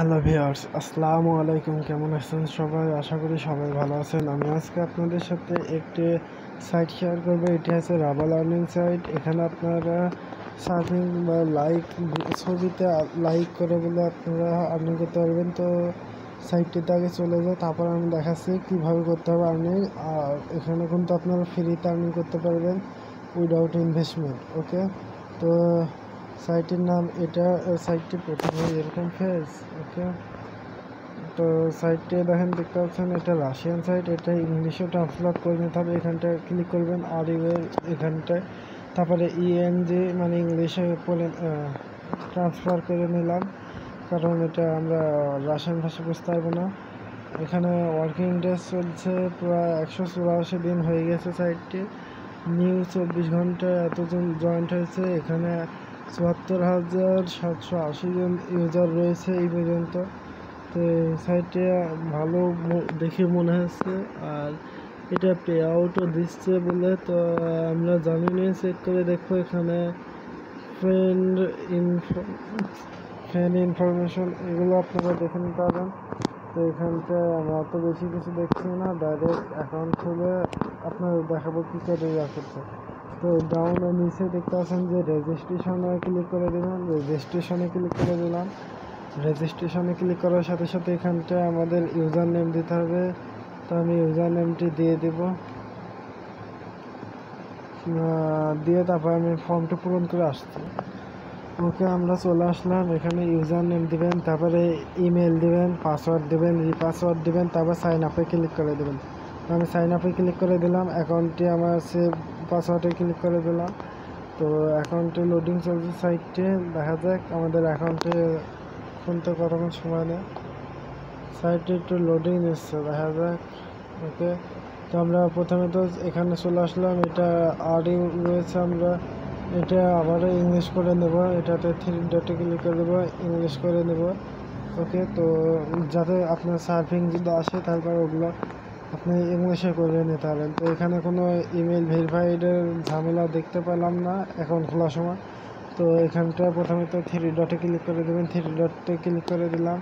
Hello viewers, আসসালামু আলাইকুম। কেমন আছেন সবাই? আশা করি সবাই ভালো আছেন। আমি আজকে আপনাদের সাথে একটি সাইট শেয়ার করবো। এটি আছে রাবাল আর্নিং সাইট। এখানে আপনারা সার্ফিং বা ছবিতে লাইক করে বলে আপনারা আর্নিং করতে পারবেন। তো সাইটটিতে আগে চলে যায়, তারপর আমি দেখাচ্ছি কীভাবে করতে হবে আর্নিং। আর এখানে কিন্তু আপনারা ফ্রিতে আর্নিং করতে পারবেন উইদাউট ইনভেস্টমেন্ট। ওকে, তো সাইটের নাম এটা। সাইটটি প্রথমে এরকম ফেস। ওকে, তো সাইটটি দেখেন, দেখতে পাচ্ছেন এটা রাশিয়ান সাইট। এটা ইংলিশে ট্রান্সলেট করে নিতে হবে। এখানটায় ক্লিক করবেন আর এখানটায়, তারপরে ইএনজি মানে ইংলিশে ট্রান্সফার করে নিলাম, কারণ এটা আমরা রাশিয়ান ভাষা বুঝতে পারবো না। এখানে ওয়ার্কিং ডেজ চলছে প্রায় 184 দিন হয়ে গেছে। সাইটটি নিউ 24 ঘন্টায় এতজন জয়েন্ট হয়েছে। এখানে 74,780 জন ইউজার রয়েছে এই পর্যন্ত। তো সাইটে ভালো দেখে মনে হচ্ছে, আর এটা পে আউটও দিচ্ছে বলে। তো আমরা জানি না, চেক করে দেখো। এখানে ফ্রেন্ড ইনফরমেশন এগুলো আপনারা দেখে নিতে পারেন। তো এখানটায় আমরা অত বেশি কিছু দেখছি না, ডাইরেক্ট অ্যাকাউন্ট খুলে আপনাদের দেখাবো কী করে ইয়া করতে। তো ডাউনের নিচে দেখতে পাচ্ছেন যে রেজিস্ট্রেশনে ক্লিক করে দিলাম। রেজিস্ট্রেশনে ক্লিক করার সাথে সাথে এখানটায় আমাদের ইউজার নেম দিতে হবে। তো আমি ইউজার নেমটি দিয়ে দেব, দিয়ে তারপর আমি ফর্মটা পূরণ করে আসছি। ওকে, আমরা চলে আসলাম। এখানে ইউজার নেম দিবেন, তারপরে ইমেল দিবেন, পাসওয়ার্ড দিবেন, রিপাসওয়ার্ড দিবেন, তারপর সাইন আপে ক্লিক করে দেবেন। আমি সাইন আপে ক্লিক করে দিলাম। অ্যাকাউন্টটি আমার সেভ পাসওয়ার্ডে ক্লিক করে দিলাম। তো অ্যাকাউন্টে লোডিং চলছে। সাইটে দেখা যাক আমাদের অ্যাকাউন্টে খুলতে কতক্ষণ সময় নেয়। সাইটে একটু লোডিং নিচ্ছে, দেখা যাক। ওকে, তো আমরা প্রথমে তো এখানে চলে আসলাম। এটা আরই রয়েছে, আমরা এটা আবারও ইংলিশ করে নেব। এটাতে 3 ডটে ক্লিক করে দেবো, ইংলিশ করে নেব। ওকে, তো যাতে আপনার সার্ফিং যদি আসে তারপর ওগুলো আপনি ইংলিশে করে নিতে পারেন। তো এখানে কোনো ইমেল ভেরিফাইডের ঝামেলা দেখতে পেলাম না অ্যাকাউন্ট খোলার সময়। তো এখানটা প্রথমে তো 3 ডটে ক্লিক করে দেবেন, 3 ডটে ক্লিক করে দিলাম।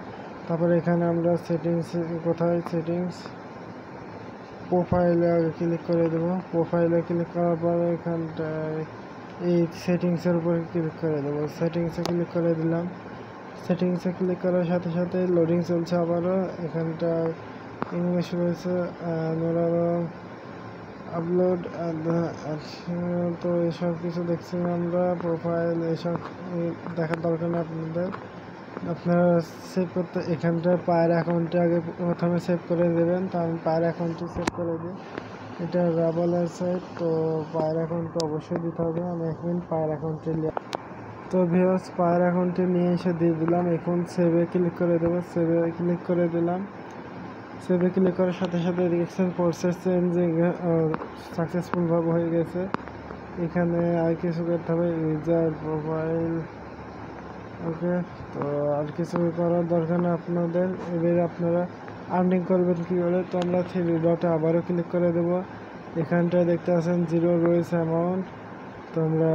তারপরে এখানে আমরা সেটিংস, কোথায় সেটিংস, প্রোফাইলে আগে ক্লিক করে দেবো। প্রোফাইলে ক্লিক করার পর এখানটায় এই সেটিংসের উপর ক্লিক করে দেবো। সেটিংসে ক্লিক করে দিলাম। সেটিংসে ক্লিক করার সাথে সাথে লোডিং চলছে আবারও। এখানটা ইংলিশ রয়েছে, আপলোড। তো এসব কিছু দেখছি আমরা, প্রোফাইল এসব দেখার দরকার নেই আপনাদের। আপনারা সেভ করতে এখানটায় পায়ের অ্যাকাউন্টে আগে প্রথমে সেভ করে দেবেন। তো আমি পায়ের অ্যাকাউন্টটি সেভ করে দিই। এটা রাবালের সাইট, তো পায়ের অ্যাকাউন্টটা অবশ্যই দিতে হবে। আমি এখন পায়ের অ্যাকাউন্টে তো ভিউয়ার্স পায়ের অ্যাকাউন্টে নিয়ে এসে দিয়ে দিলাম। এখন সেভে ক্লিক করে দেবো। সেভে ক্লিক করে দিলাম। সেভে ক্লিক করার সাথে সাথে দেখছেন প্রসেস চেঞ্জিং সাকসেসফুলভাবে হয়ে গেছে। এখানে আর কিছু করতে হবে, ইউজার প্রোফাইল। ওকে, তো আর কিছু করার দরকার নেই আপনাদের। এবার আপনারা আর্নিং করবেন কী করে। তো আমরা 3 ডটে আবারও ক্লিক করে দেবো। এখানটায় দেখতে পাচ্ছেন 0 রয়েছে অ্যামাউন্ট। তো আমরা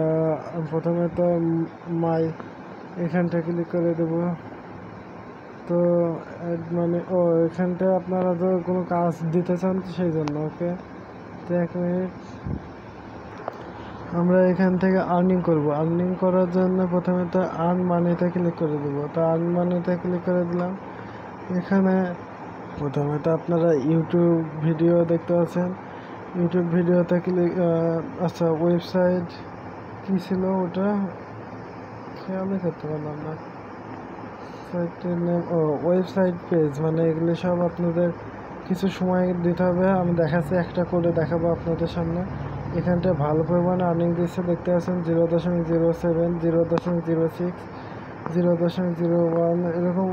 প্রথমে তো মাই এখানটা ক্লিক করে দেবো। তো মানে এখানটায় আপনারা তো কোনো কাজ দিতে চান, তো সেই জন্য। ওকে, তো 1 মিনিট, আমরা এখান থেকে আর্নিং করব। আর্নিং করার জন্য প্রথমে তো আর্ন মানিতে ক্লিক করে দেবো। তো আর্ন মানিতে ক্লিক করে দিলাম। এখানে প্রথমে তো আপনারা ইউটিউব ভিডিও দেখতে পাচ্ছেন। ইউটিউব ভিডিওতে ক্লিক, আচ্ছা ওয়েবসাইট কী ছিল ওটা খেয়ালই করতে পারলাম না। সাইটের নেম ওয়েবসাইট পেজ, মানে এগুলো সব আপনাদের কিছু সময় দিতে হবে। আমি দেখাচ্ছি, একটা করে দেখাবো আপনাদের সামনে। এখানটায় ভালো পরিমাণে আর্নিং দিচ্ছে, দেখতে পাচ্ছেন 0.07, 0.06, 0.01 এরকম।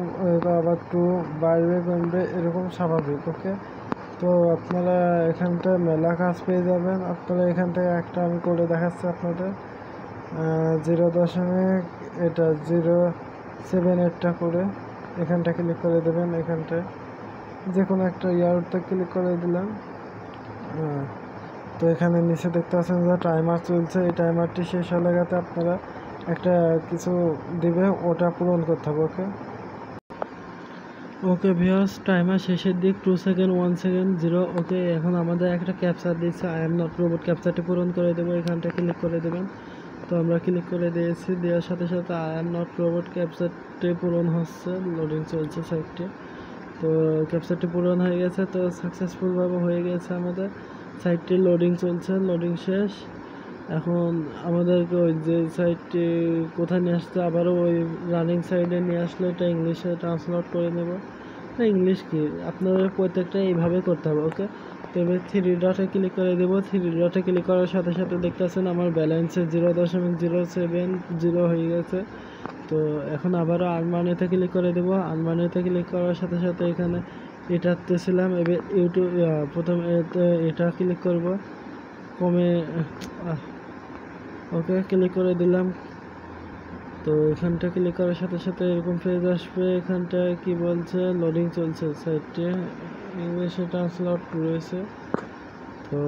আবার 2 বাড়বে কমবে এরকম স্বাভাবিক। ওকে, তো আপনারা এখানটায় মেলা কাজ পেয়ে যাবেন। আপনারা এখান থেকে একটা আমি করে দেখাচ্ছি আপনাদের। 0.7 করে এখানটা ক্লিক করে দেবেন। এখানটায় যে কোনো একটা ইয়ারতে ক্লিক করে দিলাম। তো এখানে নিচে দেখতে পাচ্ছেন যে টাইমার চলছে। এই টাইমারটি শেষ হলে গেছে আপনারা একটা কিছু দিবে, ওটা পূরণ করতে হবে। ওকে, ওকে ভিউয়ার্স, টাইমার শেষের দিক 2 সেকেন্ড 1 সেকেন্ড 0। ওকে, এখন আমাদের একটা ক্যাপচার দিচ্ছে, আই এম নট রোবট। ক্যাপচারটি পূরণ করে দেবো, এখানটা ক্লিক করে দেবেন। তো আমরা ক্লিক করে দিয়েছি, দেওয়ার সাথে সাথে আই এম নট রোবট ক্যাপচারটি পূরণ হচ্ছে, লোডিং চলছে সাইটটি। তো ক্যাপচারটি পূরণ হয়ে গেছে, তো সাকসেসফুলভাবে হয়ে গেছে আমাদের সাইটটি। লোডিং চলছে, লোডিং শেষ। এখন আমাদেরকে ওই যে সাইটটি কোথায় নিয়ে আসতে, আবারও ওই রানিং সাইডে নিয়ে আসলে এটা ইংলিশে ট্রান্সলেট করে নেব। না, ইংলিশ কি, আপনাদের প্রত্যেকটা এইভাবে করতে হবে। ওকে, তো এবার 3 ডটে ক্লিক করে দেবো। 3 ডটে ক্লিক করার সাথে সাথে দেখতেছেন আমার ব্যালেন্সে 0.070 হয়ে গেছে। তো এখন আবারও আনমানিতে ক্লিক করে দেবো। আনমানিতে ক্লিক করার সাথে সাথে এখানে এটাতে ছিলাম, এবার ইউটিউব প্রথম এটা ক্লিক করব, কমে ওকে ক্লিক করে দিলাম। তো এখানটা ক্লিক করার সাথে সাথে এরকম পেজ আসবে। এখানটায় কি বলছে, লোডিং চলছে সাইটটি, ইংলিশে ট্রান্সলেট রয়েছে। তো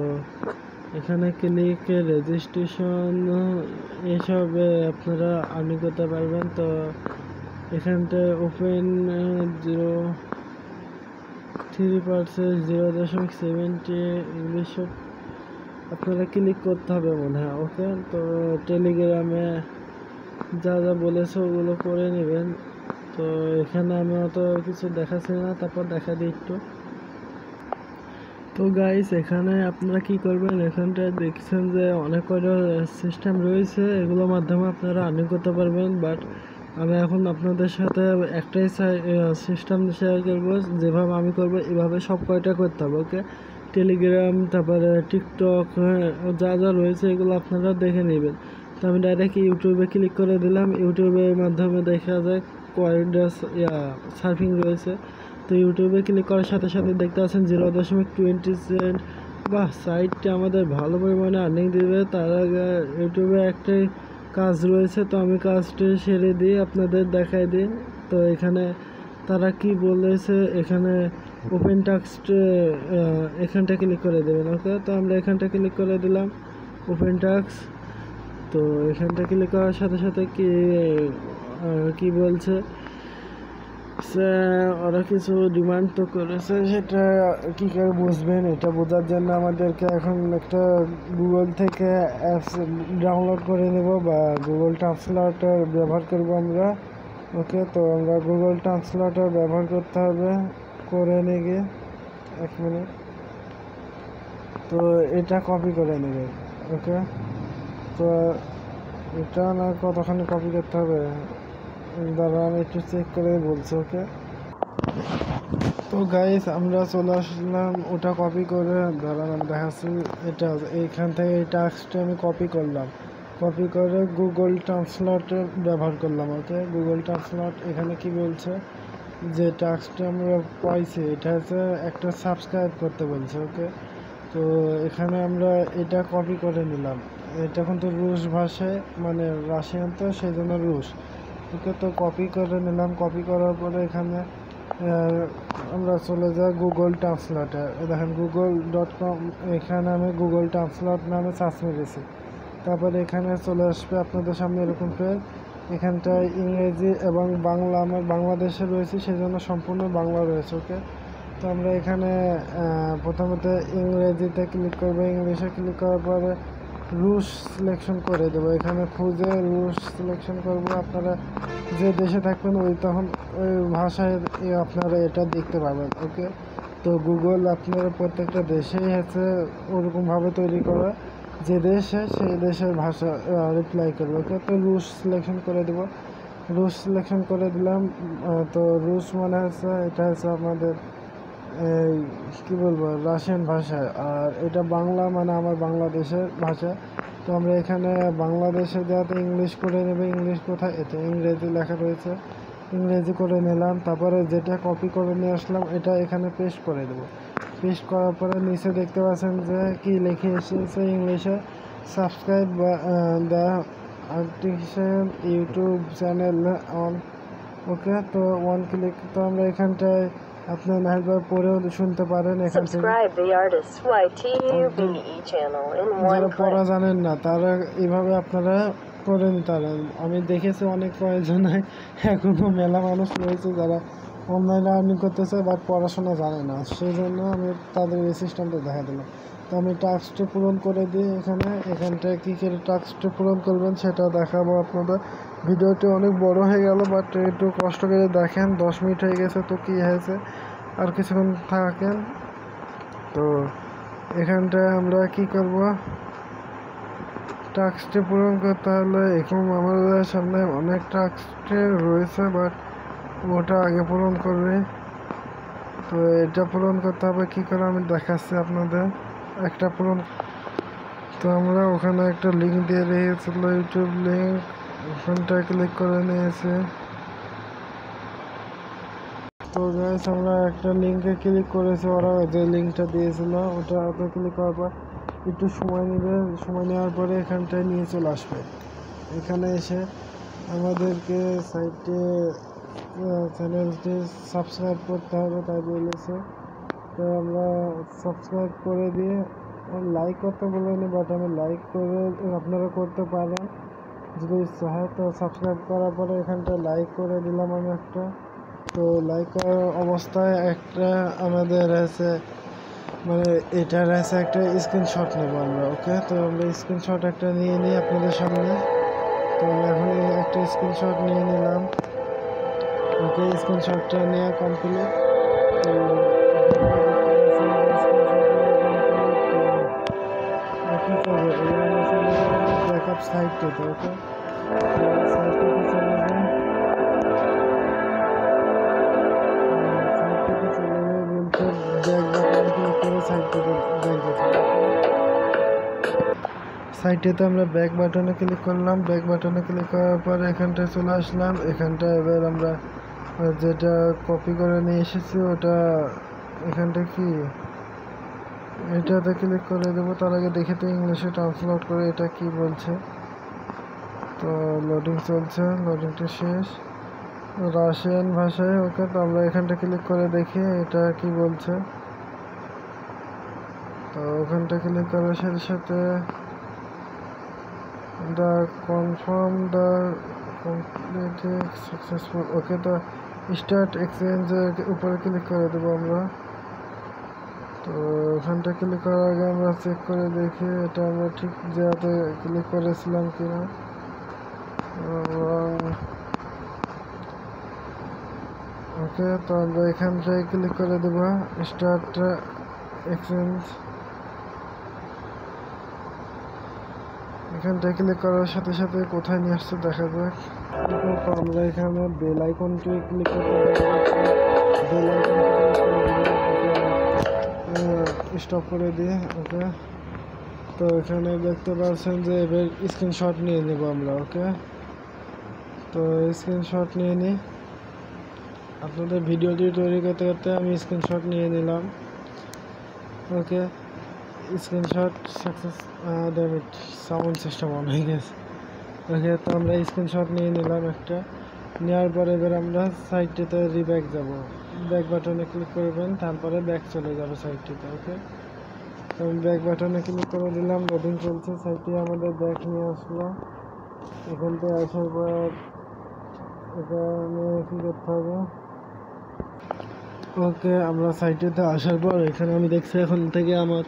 এখানে ক্লিক রেজিস্ট্রেশন এসব আপনারা আর্নিং করতে পারবেন। তো এখানটায় ওপেন 0.3% 0.70 ইংলিশ আপনারা ক্লিক করতে হবে মনে হয়। ওকে, তো টেলিগ্রামে যা যা বলেছে ওগুলো করে নেবেন। তো এখানে আমি অত কিছু দেখাচ্ছি না, তারপর দেখা দিই একটু। তো গাইস, এখানে আপনারা কি করবেন, এখানটায় দেখছেন যে অনেক কয়টা সিস্টেম রয়েছে, এগুলোর মাধ্যমে আপনারা আর্নিং করতে পারবেন। বাট আমি এখন আপনাদের সাথে একটাই সিস্টেম শেয়ার করবো, যেভাবে আমি করবো এভাবে সব কয়টা করতে হবে। ওকে, টেলিগ্রাম, তারপরে টিকটক, যা যা রয়েছে এগুলো আপনারা দেখে নেবেন। তো আমি ডাইরেক্ট ইউটিউবে ক্লিক করে দিলাম। ইউটিউবের মাধ্যমে দেখা যায় কয়টা সার্ফিং রয়েছে। তো ইউটিউবে ক্লিক করার সাথে সাথে দেখতে পাচ্ছেন 0.20 সেন্ট। বাহ, সাইটটি আমাদের ভালো পরিমাণে আর্নিং দিবে। তার আগে ইউটিউবে একটাই কাজ রয়েছে, তো আমি কাজটি সেরে দিই, আপনাদের দেখাই দিই। তো এখানে তারা কি বলেছে, এখানে ওপেন টাস্ক, এখানটা ক্লিক করে দেবেন। ওকে, তো আমরা এখানটা ক্লিক করে দিলাম, ওপেন টাস্ক। তো এখানটা ক্লিক করার সাথে সাথে কি বলছে, ওরা কিছু ডিমান্ড তো করেছে, সেটা কী করে বুঝবেন, এটা বোঝার জন্য আমাদেরকে এখন একটা গুগল থেকে অ্যাপস ডাউনলোড করে নেব বা গুগল ট্রান্সলেটর ব্যবহার করব আমরা। ওকে, তো আমরা গুগল ট্রান্সলেটর ব্যবহার করতে হবে, করে নিয়ে 1 মিনিট। তো এটা কপি করে নেবে। ওকে, তো এটা না কতখানি কপি করতে হবে, দাঁড়া আমি একটু চেক করে বলছি। ওকে, তো গাইস আমরা চলে আসলাম, ওটা কপি করে দাঁড়ান আমি দেখাচ্ছি। এটা এইখান থেকে এই টাস্কটা আমি কপি করলাম, কপি করে গুগল ট্রান্সলেট ব্যবহার করলাম। ওকে, গুগল ট্রান্সলেট এখানে কি বলছে, যে টাস্কটা আমরা পাইছি এটা হচ্ছে একটা সাবস্ক্রাইব করতে বলছে। ওকে, তো এখানে আমরা এটা কপি করে নিলাম। এটা কিন্তু রুশ ভাষায়, মানে রাশিয়ান, তো সেই জন্য রুশ। ওকে, তো কপি করে নিলাম। কপি করার পরে এখানে আমরা চলে যাই গুগল ট্রান্সলেটে। দেখেন google.com, এখানে আমি গুগল ট্রান্সলেট নামে সার্চ মেরেছি। তারপরে এখানে চলে আসবে আপনাদের সামনে এরকম পেজ। এখানটায় ইংরেজি এবং বাংলা, আমার বাংলাদেশে রয়েছে সেই জন্য সম্পূর্ণ বাংলা রয়েছে। ওকে, তো আমরা এখানে প্রথমত ইংরেজিতে ক্লিক করবো। ইংলিশে ক্লিক করার পরে রুশ সিলেকশন করে দেবো। এখানে খুঁজে রুশ সিলেকশন করব। আপনারা যে দেশে থাকবেন তখন ওই ভাষায় আপনারা এটা দেখতে পাবেন। ওকে, তো গুগল আপনারা প্রত্যেকটা দেশেই হচ্ছে ওরকমভাবে তৈরি করা, যে দেশে সেই দেশের ভাষা রিপ্লাই করবে। ওকে, তো রুশ সিলেকশন করে দেবো। রুশ সিলেকশন করে দিলাম। তো রুশ মানে হচ্ছে, এটা হচ্ছে আমাদের এই কী বলবো, রাশিয়ান ভাষা। আর এটা বাংলা, মানে আমার বাংলাদেশের ভাষা। তো আমরা এখানে বাংলাদেশে যাতে ইংলিশ করে নেবে, ইংলিশ কোথায়, এটা ইংরেজি লেখা রয়েছে, ইংরেজি করে নিলাম। তারপরে যেটা কপি করে নিয়ে আসলাম এটা এখানে পেস্ট করে দেবো। পেস্ট করার পরে নিচে দেখতে পাচ্ছেন যে কি লিখে এসেছে ইংলিশে, subscribe the artificial YouTube channel on. Okay, তো 1 ক্লিক। তো আমরা এখানটায় আপনি নাহলে পড়েও শুনতে পারেন এখান থেকে। যারা পড়া জানেন না তারা এইভাবে আপনারা করে নিতে পারেন। আমি দেখেছি অনেক কয়েকজনে, এখনও মেলা মানুষ রয়েছে যারা অনলাইনে আর্নিং করতে চায় বাট পড়াশোনা জানে না, সেই জন্য আমি তাদের এই সিস্টেমটা দেখা দিলাম। তো আমি টাস্কটি পূরণ করে দিই এখানটায় কী করে টাস্কটি পূরণ করবেন সেটা দেখাবো আপনাদের। ভিডিওটি অনেক বড় হয়ে গেল, বাট একটু কষ্ট করে দেখেন। 10 মিনিট হয়ে গেছে, তো কী হয়েছে আর কিছুক্ষণ থাকেন। তো এখানটায় আমরা কি করব, টাস্কটি পূরণ করতে হলে এখন আমাদের সামনে অনেক টাস্কটি রয়েছে, বাট ওটা আগে পূরণ করবে। তো এটা পূরণ করতে হবে কী করে আমি দেখাচ্ছি আপনাদের। একটা পূরণ, তো আমরা ওখানে একটা লিঙ্ক দিয়ে রেখেছিল, ইউটিউব লিঙ্ক, ওখানটায় ক্লিক করে নিয়েছি। তো গাইস আমরা একটা লিঙ্কে ক্লিক করেছি, ওরা যে লিঙ্কটা দিয়েছিল ওটাতে ক্লিক করার পর একটু সময় নেবে, সময় নেওয়ার পরে এখানটায় নিয়ে চলে আসবে। এখানে এসে আমাদেরকে সাইটে চ্যানেলটি সাবস্ক্রাইব করতে হবে তাই বলেছে। তো আমরা সাবস্ক্রাইব করে দিয়ে লাইক করতে বলেনি, বাট আমি লাইক করে আপনারা করতে পারেন যদি ইচ্ছা হয়। তো সাবস্ক্রাইব করার পরে এখানটা লাইক করে দিলাম আমি একটা। তো লাইক করার অবস্থায় একটা আমাদের আছে মানে এটার আছে একটা স্ক্রিনশট নেব আমরা। ওকে, তো আমরা স্ক্রিনশট একটা নিয়ে নিই আপনাদের সামনে। তো আমি এখন একটা স্ক্রিনশট নিয়ে নিলাম। ওকে, স্ক্রিনশটটা নেওয়া কমপ্লিট। তো কী করবো, ব্যাকআপ সাইটটাতে। ওকে, সাইটটাতে চলে যাবেন। সাইটটাতে আমরা ব্যাক বাটনে ক্লিক করলাম। ব্যাক বাটনে ক্লিক করার পর এখানটায় চলে আসলাম। এখানটায় এবার আমরা যেটা কপি করে নিয়ে এসেছি ওটা এখানটা কি এটাতে ক্লিক করে দেবো। তার আগে দেখে তো ইংলিশে ট্রান্সলেট করে এটা কি বলছে। তো লোডিং চলছে, লোডিংটা শেষ, রাশিয়ান ভাষায়। ওকে, তো আমরা এখানটা ক্লিক করে দেখি এটা কি বলছে। তো ওখানটা ক্লিক করার সাথে সাথে the confirm the completed successful. Okay, তো স্টার্ট এক্সচেঞ্জের উপরে ক্লিক করে দেবো আমরা। তো ওখানটা ক্লিক করার আগে আমরা চেক করে দেখি এটা আমরা ঠিক জায়গাতে ক্লিক করেছিলাম কিনা। ওকে, তো আমরা এখানটায় ক্লিক করে দেবো স্টার্ট এক্সচেঞ্জ। এখানটায় ক্লিক করার সাথে সাথে কোথায় নিয়ে আসছে দেখা যাক। তো আমরা এখানে বেল আইকনটি ক্লিক করতে বেল আইকনটি স্টপ করে দিয়ে। ওকে, তো এখানে দেখতে পাচ্ছেন যে এবার স্ক্রিনশট নিয়ে নেব আমরা। ওকে, তো স্ক্রিনশট নিয়ে নিই। আপনাদের ভিডিওটি তৈরি করতে করতে আমি স্ক্রিনশট নিয়ে নিলাম। Okay, screenshot success. Sound system on হয়ে গেছে। ওকে, তো আমরা স্ক্রিনশট নিয়ে নিলাম একটা। নেওয়ার পরে এবার আমরা সাইটটিতে রিব্যাক যাব। ব্যাক বাটনে ক্লিক করবেন, তারপরে ব্যাক চলে যাবে সাইটটিতে। ওকে, তো আমি ব্যাক বাটনে ক্লিক করে দিলাম। লোডিং চলছে, সাইটটি আমাদের ব্যাক নিয়ে আসলো। এখান থেকে আসার পর এখানে কী করতে হবে। ওকে, আমরা সাইটেতে আসার পর এখানে আমি দেখছি এখন থেকে আমার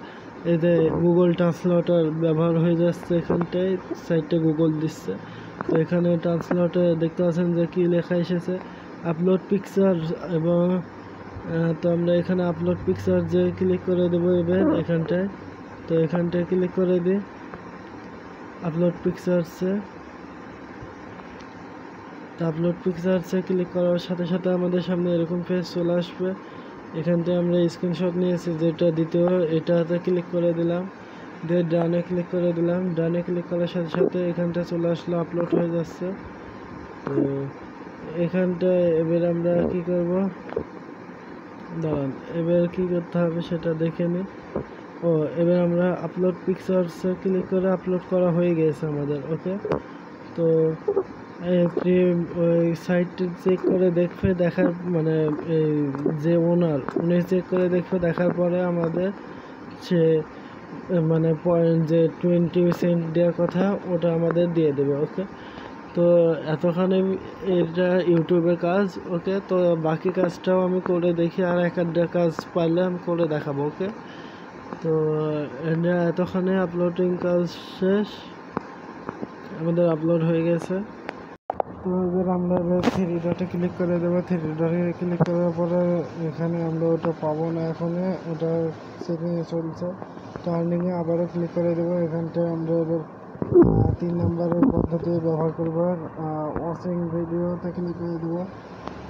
এই যে গুগল ট্রান্সলেটর ব্যবহার হয়ে যাচ্ছে। এখানটায় সাইটে গুগল দিচ্ছে। তো এখানে ট্রান্সলেটরে দেখতে পাচ্ছেন যে কী লেখা এসেছে, আপলোড পিকচার। এবং তো আমরা এখানে আপলোড পিকচার যে ক্লিক করে দেবো এবার এখানটায়। তো এখানটায় ক্লিক করে দিই আপলোড পিকচারসে। তো আপলোড পিকচারসে ক্লিক করার সাথে সাথে আমাদের সামনে এরকম পেজ চলে আসবে। এখানটায় আমরা স্ক্রিনশট নিয়েছি যেটা দ্বিতীয়, এটাতে ক্লিক করে দিলাম, দিয়ে ডানে ক্লিক করে দিলাম। ডানে ক্লিক করার সাথে সাথে এখানটা চলে আসলো, আপলোড হয়ে যাচ্ছে। তো এখানটায় এবার আমরা কি করব, দাঁড়ান, এবার কি করতে হবে সেটা দেখে নিই। এবার আমরা আপলোড পিকচারসে ক্লিক করে আপলোড করা হয়ে গেছে আমাদের। ওকে, তো ওই সাইটটি চেক করে দেখবে, দেখার মানে এই যে ওনার উনি চেক করে দেখবে, দেখার পরে আমাদের সে মানে পয়েন্ট যে 20 সেন্ট দেওয়ার কথা ওটা আমাদের দিয়ে দেবে। ওকে, তো এতখানি এটা ইউটিউবের কাজ। ওকে, তো বাকি কাজটাও আমি করে দেখি, আর একটা কাজ পারলে আমি করে দেখাবো। ওকে, তো এটা এতখানি আপলোডিং কাজ শেষ, আমাদের আপলোড হয়ে গেছে। তো এবার আমরা থ্রি ডটে ক্লিক করে দেবো। থ্রি ডটে ক্লিক করার পরে এখানে আমরা ওটা পাবো না, এখন ওটা সেটিংয়ে চলছে। টার্নিংয়ে আবারও ক্লিক করে দেবো। এখানটায় আমরা এবার 3 নম্বরের পদ্ধতি ব্যবহার করবো। ওয়াচিং ভিডিওতে ক্লিক করে দেবো।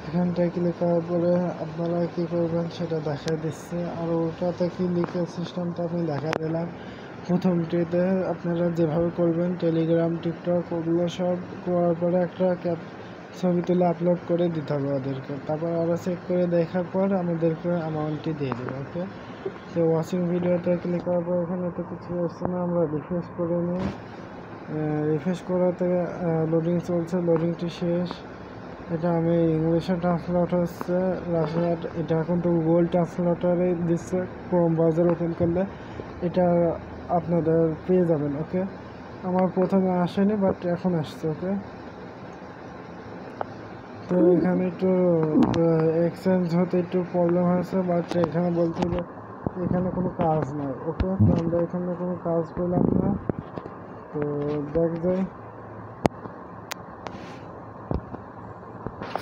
এখানটায় ক্লিক করার পরে আপনারা কী করবেন সেটা দেখা দিচ্ছে, আর ওটাতে ক্লিকের সিস্টেমটা আমি দেখা দিলাম। প্রথমটিতে আপনারা যেভাবে করবেন টেলিগ্রাম, টিকটক ওগুলো সব করার পরে একটা ছবি তুলে আপলোড করে দিতে হবে ওদেরকে। তারপর ওরা চেক করে দেখার পর আমাদেরকে অ্যামাউন্টটি দিয়ে দেবে। ওকে, তো ওয়াচিং ভিডিওতে ক্লিক করার পর এখানে তো কিছু আসছে না, আমরা রিফ্রেশ করে নিই। রিফ্রেশ করাতে লোডিং চলছে, লোডিংটি শেষ। এটা আমি ইংলিশে ট্রান্সলেট হচ্ছে রাশিয়ার, এটা এখন তো গুগল ট্রান্সলেটারে দিচ্ছে। ক্রোম ব্রাউজার ওপেন করলে এটা আপনাদের পেয়ে যাবেন। ওকে, আমার প্রথমে আসেনি বাট এখন আসছে। ওকে, তো এখানে একটু এক্সচেঞ্জ হতে একটু প্রবলেম হয়েছে, বাট এখানে বলছে যে এখানে কোনো কাজ নাই। ওকে, তো আমরা এখানে কোনো কাজ পেলাম না, তো দেখ যাই।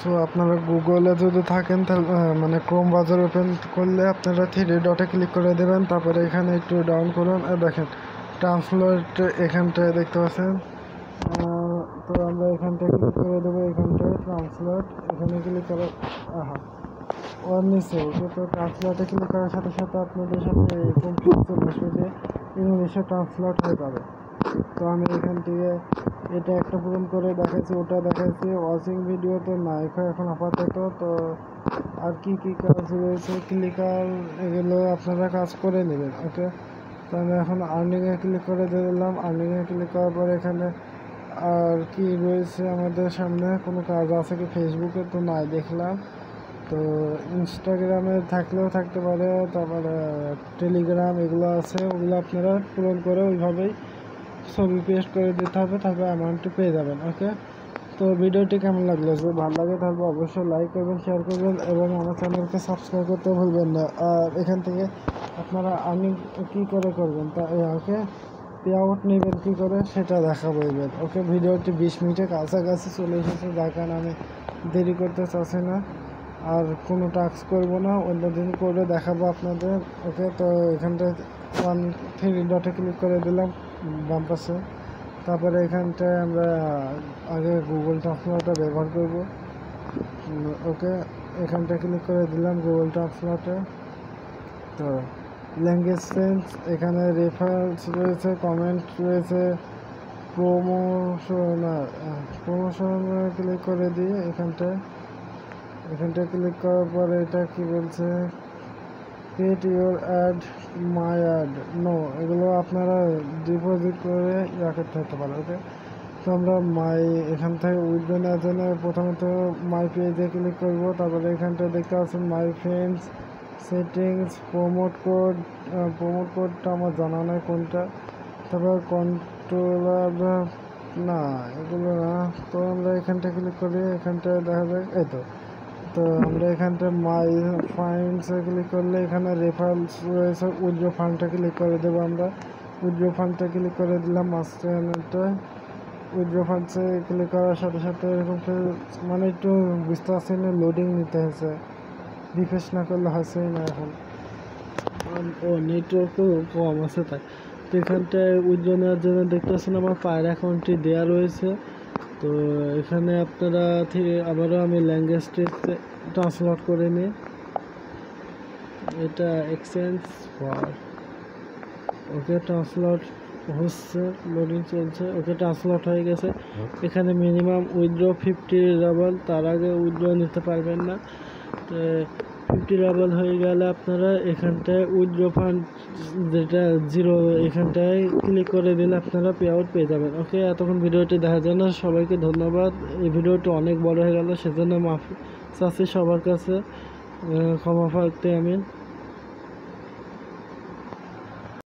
সো আপনারা গুগলে যদি থাকেন তাহলে মানে ক্রোম ব্রাউজার ওপেন করলে আপনারা থ্রি ডটে ক্লিক করে দেবেন। তারপরে এখানে একটু ডাউন করুন, দেখেন ট্রান্সলেট এখানটায় দেখতে পাচ্ছেন। তো আমরা এখানটায় ক্লিক করে দেবো, এখানটায় ট্রান্সলেট, এখানে ক্লিক করে ওর নিচে। ওকে, তো ট্রান্সলেটে ক্লিক করার সাথে সাথে আপনাদের সাথে এরকম চলে আসবে যে ইংলিশে ট্রান্সলেট হয়ে যাবে। তো আমি এখান থেকে এটা একটা পূরণ করে দেখাচ্ছি, ওটা দেখাচ্ছি। ওয়াচিং ভিডিও তো নাই এখন আপাতত। তো আর কি কি কাজ রয়েছে ক্লিকার, এগুলো আপনারা কাজ করে নেবেন। ওকে, তো আমি এখন আর্নিংয়ে ক্লিক করে দিলাম। আর্নিংয়ে ক্লিক করার পরে এখানে আর কি রয়েছে আমাদের সামনে, কোনো কাজ আছে কি ফেসবুকে তো নাই দেখলাম। তো ইনস্টাগ্রামে থাকলেও থাকতে পারে, তারপরে টেলিগ্রাম এগুলো আছে, ওগুলো আপনারা পূরণ করে ওইভাবেই ছবি পেস্ট করে দিতে হবে, তারপর অ্যামাউন্টটি পেয়ে যাবেন। ওকে, তো ভিডিওটি কেমন লাগলো? যদি ভালো লাগে তাহলে অবশ্যই লাইক করবেন, শেয়ার করবেন এবং আমার চ্যানেলকে সাবস্ক্রাইব করতে ভুলবেন না। আর এখান থেকে আপনারা আর্নিং কী করে করবেন তা ওকে, পে আউট নেবেন কী করে সেটা দেখাবো এবার। ওকে, ভিডিওটি 20 মিনিটের কাছাকাছি চলে এসেছে, যার কারণে আমি দেরি করতে চাচ্ছি না। আর কোনো টাস্ক করবো না, অন্য দিন করে দেখাবো আপনাদের। ওকে, তো এখানটায় 3 ডটে ক্লিক করে দিলাম বাম পাশে। তারপরে এখানটায় আমরা আগে গুগল ট্রান্সলেটর ব্যবহার করব। ওকে, এখানটায় ক্লিক করে দিলাম গুগল ট্রান্সলেটে। তো ল্যাঙ্গুয়েজ চেঞ্জ, এখানে রেফারেন্স রয়েছে, কমেন্ট রয়েছে, প্রমোশনে ক্লিক করে দিয়ে এখানটায় ক্লিক করার পরে এটা কি বলছে, create your ad, my ad, no, এগুলো আপনারা ডিপোজিট করে করতে হতে পারে। ওকে, তো আমরা এখান থেকে উইথড্র নেওয়ার জন্য প্রথমত মাই পেজে ক্লিক করব। তারপরে এখানটায় দেখতে পাচ্ছেন মাই ফ্রেন্ডস, সেটিংস, কোডটা আমার জানা নেই কোনটা। তারপর কন্ট্রোলার, না এগুলো না। তো আমরা এখানটা ক্লিক করি, এখানটায় দেখা যায় এই তো আমরা এখানটায় মাই ফান্ডসে ক্লিক করলে এখানে রেফারেন্স রয়েছে, উইথড্র ফান্ডটা ক্লিক করে দেবো। আমরা উইথড্র ফান্ডটা ক্লিক করে দিলাম মাঝখানটা। উইথড্র ফান্ডসে ক্লিক করার সাথে সাথে এরকম মানে একটু বুঝতে পারছি না, লোডিং নিতে হয়েছে, রিফ্রেশ না করলে হচ্ছেই না এখন। নেটওয়ার্কও কম আছে তাই। তো এখানটায় উইথড্র নেওয়ার জন্য দেখতে পাচ্ছেন আমার পায়ের অ্যাকাউন্টটি দেওয়া রয়েছে। তো এখানে আপনারা আবারও আমি ল্যাঙ্গুয়েজটি ট্রান্সলেট করে নিই। এটা এক্সচেঞ্জ ফর, ওকে, ট্রান্সলেট হচ্ছে, লোডিং চলছে। ওকে, ট্রান্সলেট হয়ে গেছে। এখানে মিনিমাম উইথড্র 50 রাবল, তার আগে উইথড্র নিতে পারবেন না। তো 50 রাবল হয়ে গেলে আপনারা এখানটায় উইথড্র ফান্ড যেটা 0, এখানটায় ক্লিক করে দিলে আপনারা পে আউট পেয়ে যাবেন। ওকে, এতক্ষণ ভিডিওটি দেখার জন্য সবাইকে ধন্যবাদ। এই ভিডিওটি অনেক বড় হয়ে গেল, সেজন্য মাফি চাচ্ছি সবার কাছে, ক্ষমা প্রার্থী আমি।